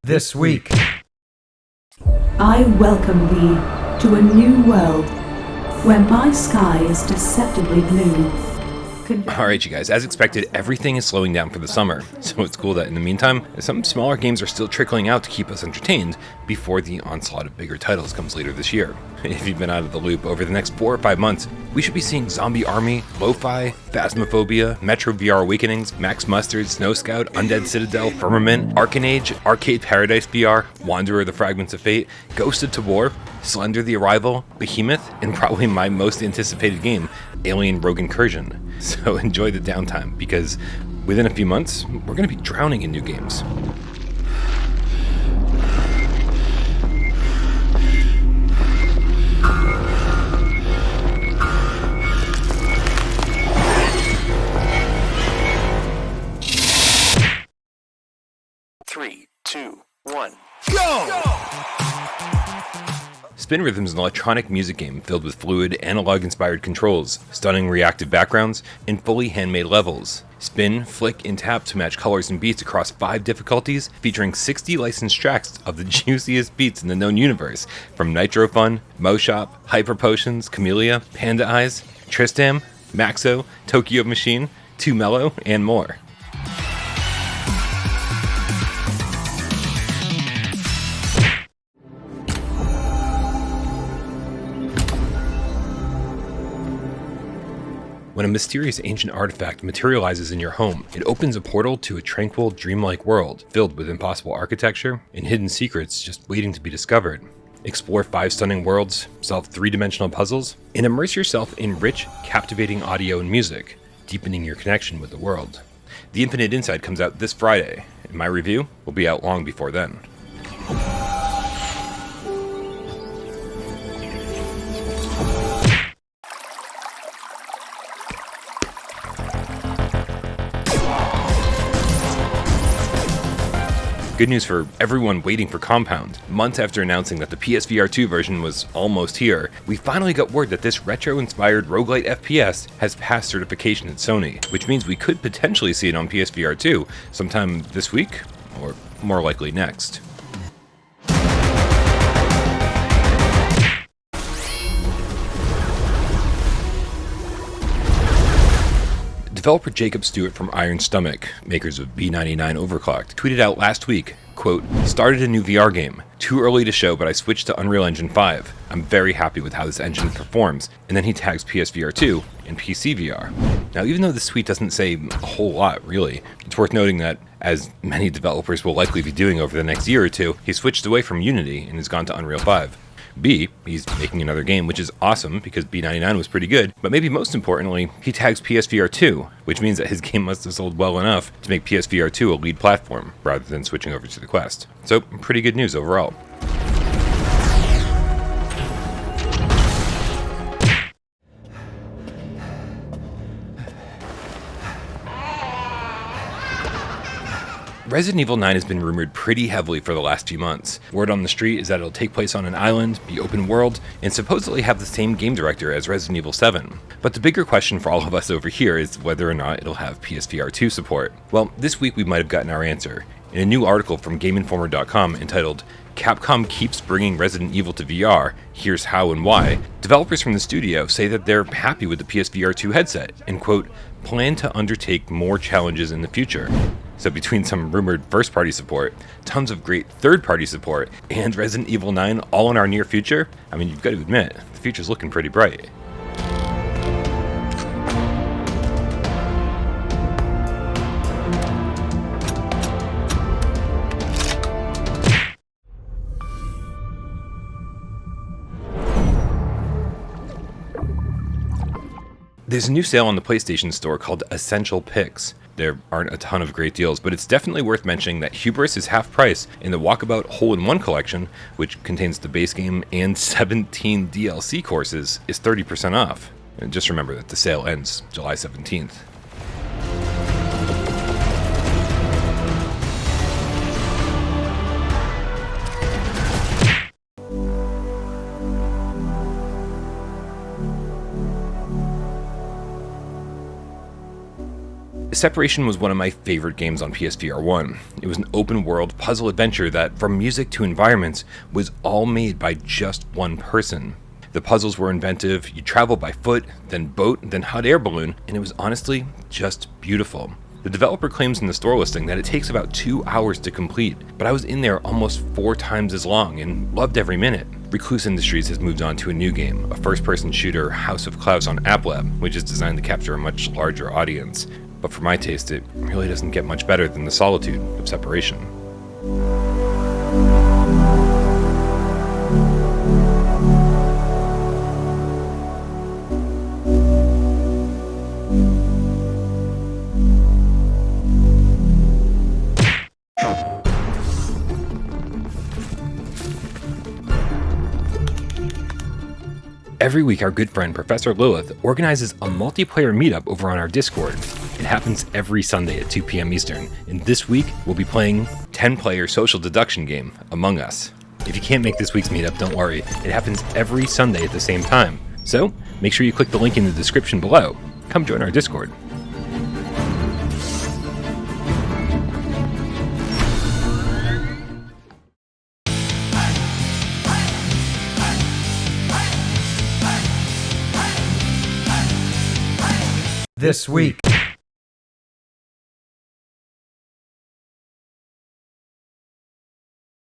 This week. I welcome thee to a new world where my sky is deceptively blue. Alright you guys, as expected, everything is slowing down for the summer, so it's cool that in the meantime, some smaller games are still trickling out to keep us entertained before the onslaught of bigger titles comes later this year. If you've been out of the loop, over the next 4 or 5 months, we should be seeing Zombie Army, Lo-Fi, Phasmophobia, Metro VR Awakenings, Max Mustard, Snow Scout, Undead Citadel, Firmament, Arcanage, Arcade Paradise VR, Wanderer the Fragments of Fate, Ghost of Tabor, Slender the Arrival, Behemoth, and probably my most anticipated game, Alien Rogue Incursion. So enjoy the downtime, because within a few months, we're going to be drowning in new games. Three, two, one, Go! Spin Rhythm is an electronic music game filled with fluid, analog-inspired controls, stunning reactive backgrounds, and fully handmade levels. Spin, flick, and tap to match colors and beats across 5 difficulties, featuring 60 licensed tracks of the juiciest beats in the known universe, from Nitro Fun, Mo Shop, Hyper Potions, Camellia, Panda Eyes, Tristam, Maxo, Tokyo Machine, Too Mellow, and more. When a mysterious ancient artifact materializes in your home, it opens a portal to a tranquil, dreamlike world filled with impossible architecture and hidden secrets just waiting to be discovered. Explore 5 stunning worlds, solve 3-dimensional puzzles, and immerse yourself in rich, captivating audio and music, deepening your connection with the world. The Infinite Inside comes out this Friday, and my review will be out long before then. Good news for everyone waiting for Compound. Months after announcing that the PSVR2 version was almost here, we finally got word that this retro-inspired roguelite FPS has passed certification at Sony, which means we could potentially see it on PSVR2 sometime this week, or more likely next. Developer Jacob Stewart from Iron Stomach, makers of B99 Overclocked, tweeted out last week, quote, "Started a new VR game. Too early to show, but I switched to Unreal Engine 5. I'm very happy with how this engine performs." And then he tags PSVR2 and PCVR. Now, even though this tweet doesn't say a whole lot, really, it's worth noting that, as many developers will likely be doing over the next year or two, he switched away from Unity and has gone to Unreal 5. B, he's making another game, which is awesome because B99 was pretty good, but maybe most importantly, he tags PSVR2, which means that his game must have sold well enough to make PSVR2 a lead platform, rather than switching over to the Quest. So, pretty good news overall. Resident Evil 9 has been rumored pretty heavily for the last few months. Word on the street is that it'll take place on an island, be open world, and supposedly have the same game director as Resident Evil 7. But the bigger question for all of us over here is whether or not it'll have PSVR2 support. Well, this week we might have gotten our answer. In a new article from GameInformer.com entitled, "Capcom Keeps Bringing Resident Evil to VR, Here's How and Why," developers from the studio say that they're happy with the PSVR2 headset and, quote, "plan to undertake more challenges in the future." So between some rumored first-party support, tons of great third-party support, and Resident Evil 9 all in our near future, I mean, you've got to admit, the future's looking pretty bright. There's a new sale on the PlayStation Store called Essential Picks. There aren't a ton of great deals, but it's definitely worth mentioning that Hubris is half price in the Walkabout Hole-in-One collection, which contains the base game and 17 DLC courses, is 30% off. And just remember that the sale ends July 17th. Separation was one of my favorite games on PSVR1. It was an open-world puzzle adventure that, from music to environments, was all made by just one person. The puzzles were inventive, you traveled by foot, then boat, then hot air balloon, and it was honestly just beautiful. The developer claims in the store listing that it takes about 2 hours to complete, but I was in there almost 4 times as long and loved every minute. Recluse Industries has moved on to a new game, a first-person shooter, House of Klaus on App Lab, which is designed to capture a much larger audience. But for my taste, it really doesn't get much better than the solitude of Separation. Every week, our good friend Professor Lilith organizes a multiplayer meetup over on our Discord. It happens every Sunday at 2 p.m. Eastern, and this week we'll be playing 10-player social deduction game, Among Us. If you can't make this week's meetup, don't worry, it happens every Sunday at the same time. So, make sure you click the link in the description below. Come join our Discord. This week